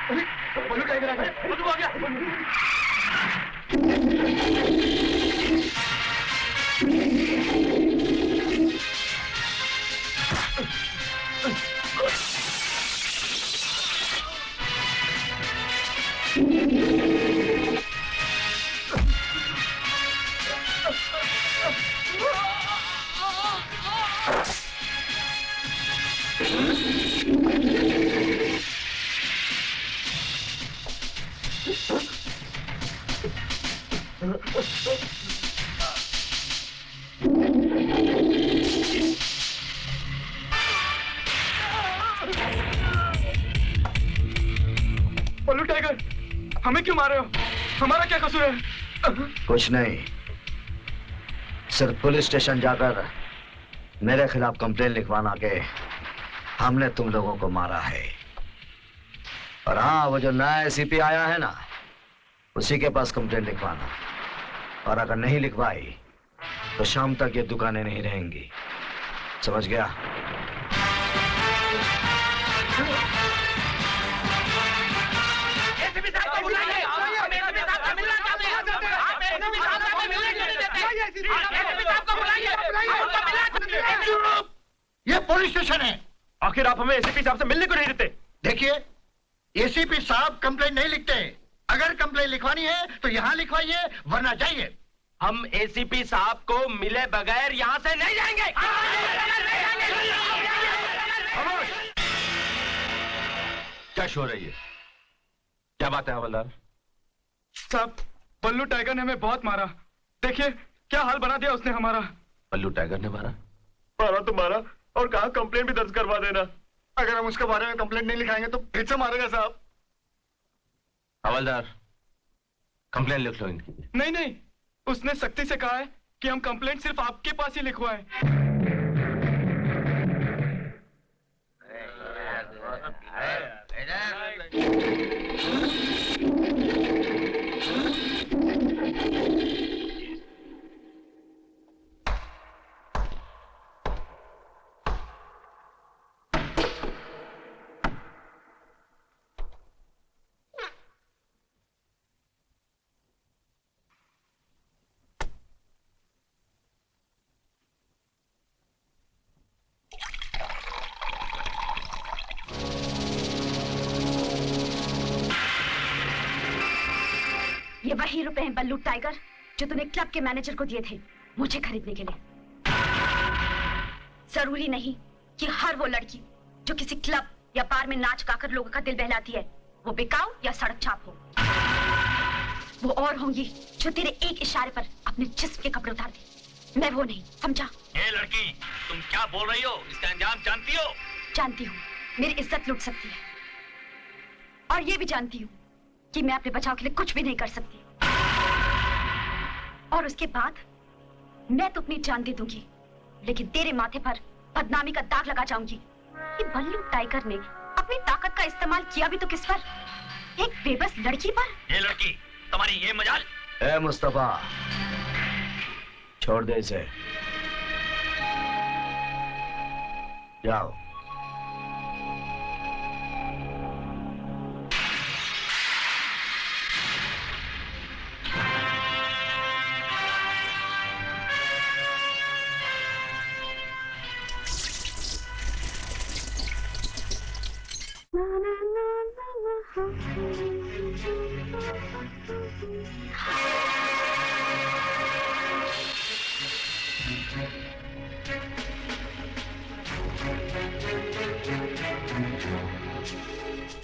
बल्लू tiger आ गया, बल्लू आ गया। बल्लू tiger, हमें क्यों मार रहे हो? हमारा क्या कसूर है? कुछ नहीं, सिर्फ पुलिस स्टेशन जाकर मेरे खिलाफ कंप्लेन लिखवाना के हमने तुम लोगों को मारा है। और हाँ, वो जो नया एसीपी आया है ना, उसी के पास कंप्लेन लिखवाना। और अगर नहीं लिखवाई तो शाम तक ये दुकानें नहीं रहेंगी, समझ गया? ये पुलिस स्टेशन है। आखिर आप हमें एसीपी साहब से मिलने को नहीं देते? देखिए, एसीपी साहब कंप्लेंट नहीं लिखते। अगर कंप्लेंट लिखवानी है तो यहाँ लिखवाइए, वरना जाइए। हम एसीपी साहब को मिले बगैर यहाँ से नहीं जाएंगे। क्या शोर है ये? क्या बात है हवलदार? साहब, बल्लू टाइगर ने हमें बहुत मारा। देखिए क्या हाल बना दिया उसने हमारा। बल्लू टाइगर ने मारा? मारा तो मारा, और कहा कंप्लेंट भी दर्ज करवा देना। अगर हम उसके बारे में कंप्लेंट नहीं लिखाएंगे तो फिर से मारेगा साहब। हवलदार, कंप्लेंट लिख लो इनकी। नहीं नहीं, उसने सख्ती से कहा है कि हम कंप्लेंट सिर्फ आपके पास ही लिखवाएं। ये वही रुपए हैं बल्लू टाइगर जो तूने क्लब के मैनेजर को दिए थे मुझे खरीदने के लिए। जरूरी नहीं कि हर वो लड़की जो किसी क्लब या बार में नाच गाकर लोगों का दिल बहलाती है वो बिकाऊ या सड़क छाप हो। वो और होंगी जो तेरे एक इशारे पर अपने जिस्म के कपड़े उतार दे। मैं वो नहीं, समझा? ए लड़की, तुम क्या बोल रही हो? इसका अंजाम जानती हो? जानती हूँ मेरी इज्जत लुट सकती है, और ये भी जानती हूँ कि मैं अपने बचाव के लिए कुछ भी नहीं कर सकती। और उसके बाद मैं तो अपनी जान दे दूंगी, लेकिन तेरे माथे पर बदनामी का दाग लगा जाऊंगी कि बल्लू टाइगर ने अपनी ताकत का इस्तेमाल किया भी तो किस पर? एक बेबस लड़की पर। ये लड़की, तुम्हारी ये मजाल। ए मुस्तफा, छोड़ दे इसे, जाओ।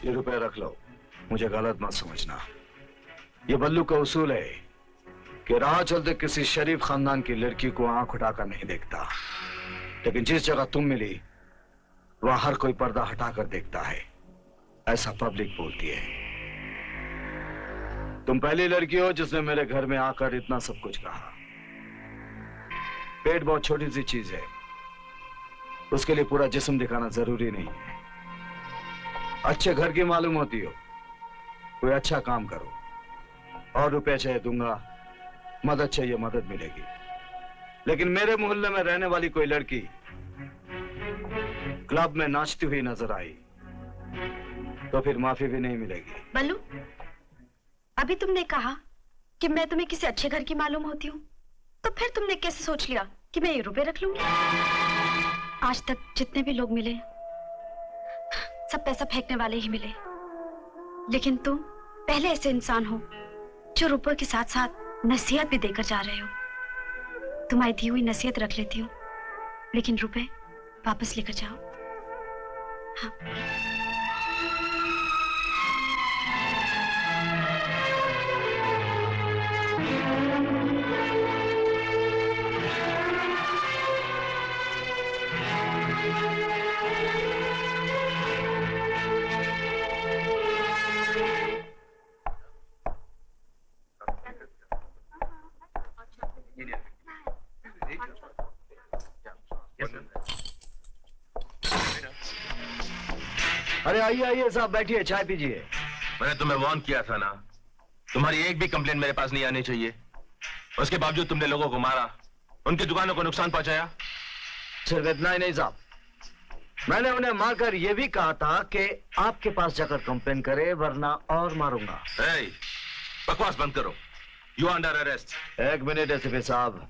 ये रुपए रख लो, मुझे गलत मत समझना। ये बल्लू का उसूल है कि राह चलते किसी शरीफ खानदान की लड़की को आंख उठाकर नहीं देखता, लेकिन जिस जगह तुम मिली वहां हर कोई पर्दा हटाकर देखता है, ऐसा पब्लिक बोलती है। तुम पहली लड़की हो जिसने मेरे घर में आकर इतना सब कुछ कहा। पेट बहुत छोटी सी चीज है, उसके लिए पूरा जिस्म दिखाना जरूरी नहीं है। अच्छे घर की मालूम होती हो, कोई अच्छा काम करो, और रुपए चाहिए दूंगा, मदद चाहिए मदद मिलेगी। लेकिन मेरे मोहल्ले में रहने वाली कोई लड़की क्लब में नाचती हुई नजर आई तो फिर माफी भी नहीं मिलेगी। बल्लू, अभी तुमने कहा कि मैं तुम्हें किसी अच्छे घर की मालूम होती हूँ, तो फिर तुमने कैसे सोच लिया कि मैं ये रुपए रख लूंगी? आज तक जितने भी लोग मिले सब पैसा फेंकने वाले ही मिले, लेकिन तुम पहले ऐसे इंसान हो जो रुपए के साथ साथ नसीहत भी देकर जा रहे हो। तुम्हारी दी हुई नसीहत रख लेती हूँ, लेकिन रुपए वापस लेकर जाओ। हाँ। अरे आइए आइए साहब, बैठिए, चाय पीजिए। मैंने तुम्हें वार्न किया था ना, तुम्हारी एक भी कंप्लेंट मेरे पास नहीं आनी चाहिए। उसके बावजूद तुमने लोगों को मारा, उनकी दुकानों को नुकसान पहुंचाया। सिर्फ इतना ही नहीं साहब, मैंने उन्हें मारकर यह भी कहा था कि आपके पास जाकर कंप्लेन करे, वरना और मारूंगा। ए, बकवास बंद करो। You under arrest. एक मिनट एसीपी साहब,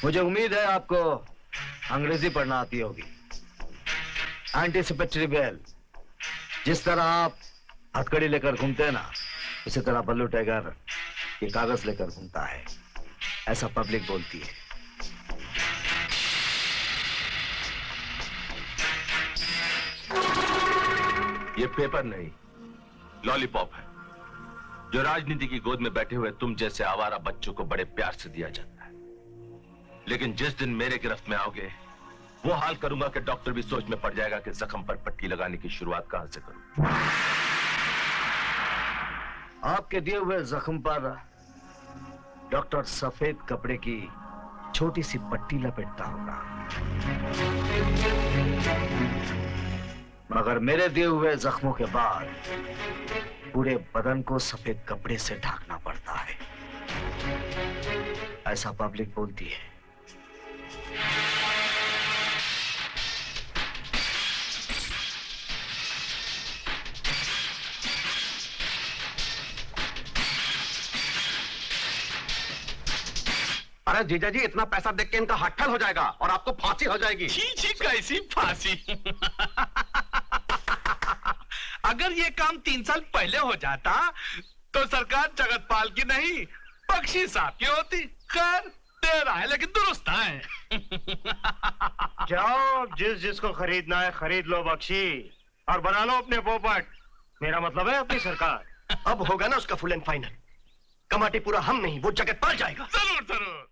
मुझे उम्मीद है आपको अंग्रेजी पढ़ना आती होगी। एंटीसिपेटरी बेल, जिस तरह आप हथकड़ी लेकर घूमते हैं ना, उसी तरह बल्लू टाइगर ये कागज लेकर घूमता है, ऐसा पब्लिक बोलती है। ये पेपर नहीं, लॉलीपॉप है, जो राजनीति की गोद में बैठे हुए तुम जैसे आवारा बच्चों को बड़े प्यार से दिया जाता है। लेकिन जिस दिन मेरे गिरफ्त में आओगे, वो हाल करूंगा कि डॉक्टर भी सोच में पड़ जाएगा कि जख्म पर पट्टी लगाने की शुरुआत कहां से करूं। आपके दिए हुए जख्म पर डॉक्टर सफेद कपड़े की छोटी सी पट्टी लपेटता होगा, मगर मेरे दिए हुए जख्मों के बाद पूरे बदन को सफेद कपड़े से ढकना पड़ता है, ऐसा पब्लिक बोलती है। अरे जीजा जी, इतना पैसा देख के इनका हट्ठल हो जाएगा और आपको फांसी हो जाएगी। छी छी, कैसी फांसी। अगर ये काम 3 साल पहले हो जाता तो सरकार जगतपाल की नहीं बख्शी साहब की होती। खैर तेरा है लेकिन दुरुस्त है। जाओ, जिसको खरीदना है खरीद लो बख्शी, और बना लो अपने पोपट। मेरा मतलब है अपनी सरकार। अब होगा ना उसका फुल एंड फाइनल। कमाटी पूरा हम नहीं, वो जगतपाल जाएगा। जरूर जरूर।